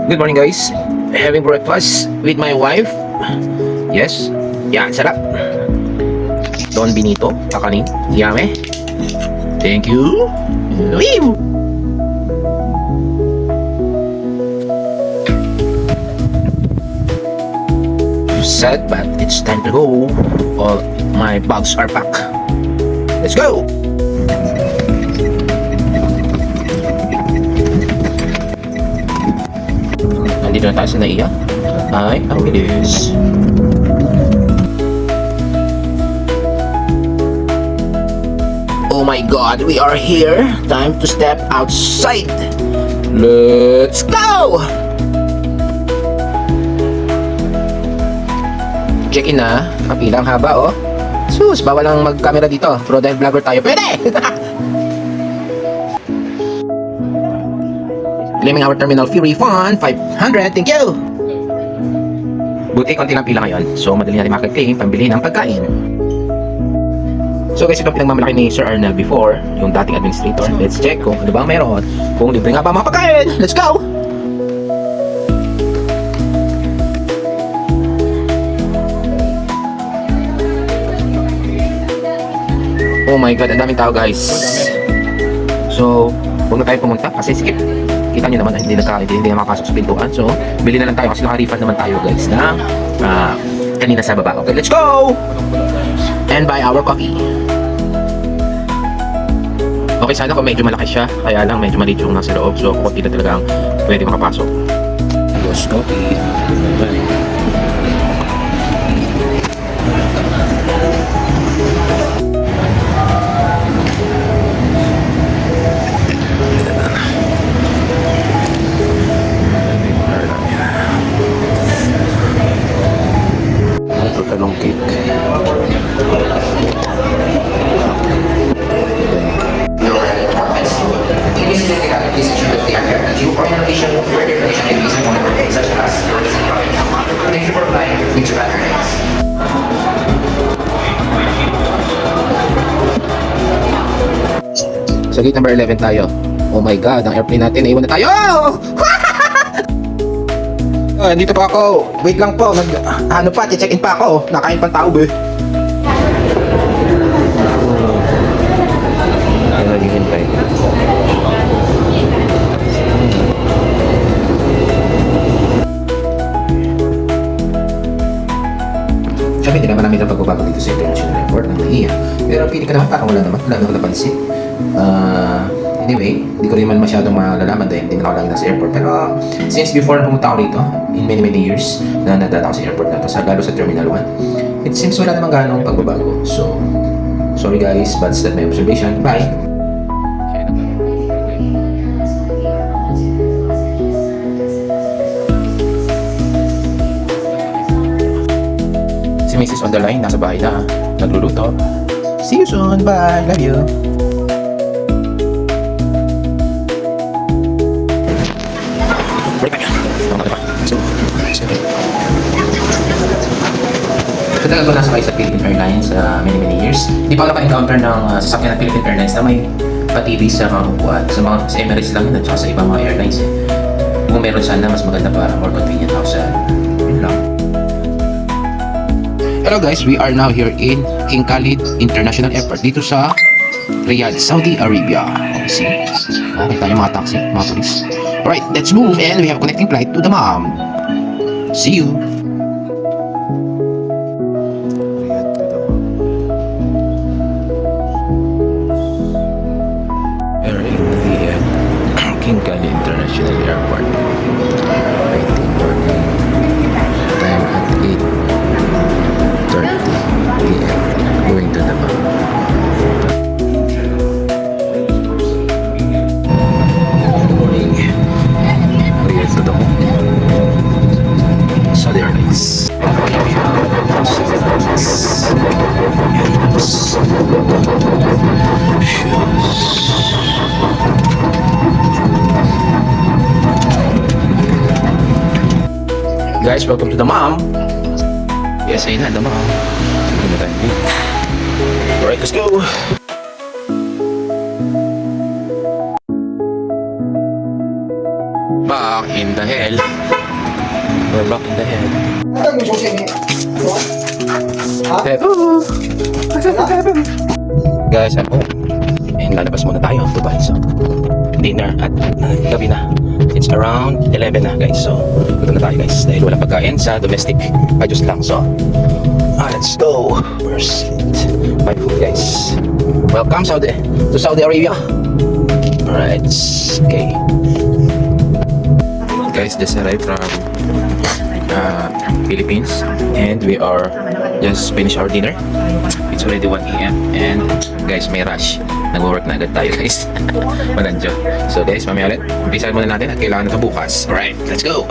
Good morning guys. Having breakfast with my wife. Yes. Yan, sarap. Don Benito, kakanin. Yummy. Thank you. Woo! Sad, but it's time to go. All my bags are packed. Let's go! Nandito na tayo sa Naiya. Ay, ang bilis. Oh my God, we are here. Time to step outside. Let's go! Check-in na. Kapilang haba, oh. Sus, bawal lang mag-camera dito. Pero dahil vlogger tayo, pwede! Claiming our terminal fee refund, 500. Thank you! Buti, konti lang pila ngayon. So, madali natin makaka-claim, pambili ng pagkain. So guys, ito pinagmamalaki ni Sir Arnel before, yung dating administrator. Let's check kung ano bang meron. Kung libre nga ba mga pagkain. Let's go! Oh my God, ang daming tao guys. So, huwag na tayo pumunta kasi skip. Kita nyo naman, hindi na makapasok sa pintuan. So, bili na lang tayo kasi naka-refund naman tayo guys na kanina sa baba. Okay, let's go! And buy our coffee. Okay, sana kung medyo malaki siya, kaya lang medyo maliit yung nasa loob. So, kung hindi na talagang pwede makapasok. Ghost coffee. Ito talong cake. Sa gate number 11 tayo. Oh my God, ang airplane natin, naiwan na tayo! Dito pa ako. Wait lang po, ano pa, check-in pa ako. Nakain pang tao, be. Naghihintay. Sabi, hindi naman namin na pagbabago dito sa International Airport ng Naiya. Pero pili ka naman, parang wala naman napansin. Anyway, hindi ko rin naman masyadong malalaman dahil hindi naman ako lagi nasa airport. Pero since before pumunta ako rito, in many years, na nadala ako sa airport na to, lalo sa Terminal 1, it seems wala namang ganong pagbabago. So, sorry guys, but that's my observation. Bye! Si Mrs. on the line, nasa bahay na, nagluluto. See you soon! Bye! Love you! Tagal ko nasakay sa Philippine Airlines many years. Hindi pa ako naka-encounter ng sasakyan ng Philippine Airlines na may pa-TV sa mga upuan. Sa Emirates lang yun at saka sa ibang mga airlines. Kung meron sana, mas maganda para more convenient ako sa yun lang. Hello guys, we are now here in King Khalid International Airport dito sa Riyadh, Saudi Arabia. Okay, see? Okay tayo mga taxi, mga police. Alright, let's move and we have a connecting flight to the Dammam. See you! King Khalid International Airport. Waiting for time at 8:30 p.m. Going to Dammam. Good morning. Riyadh to Dammam. Saudi Airlines. Guys, welcome to the Dammam. Yes, ayun na, Dammam. Alright, let's go. back in the hell. We're back in the hell. Oh, guys, I'm home. And lalabas muna tayo to buy some dinner at gabi na. It's around 11 na guys. So, punta na tayo guys. Dahil walang pagkain sa domestic. Ayos lang. So, let's go. First, buy food guys. Welcome to Saudi Arabia. Alright. Okay. Guys, just arrived from Philippines. And we are just finished our dinner. It's already 1 AM. And guys, may rush. Nag-work na agad tayo guys. Mananjo. So guys, mamaya ulit. Umpisahan muna natin at kailangan na ito bukas. Alright, let's go!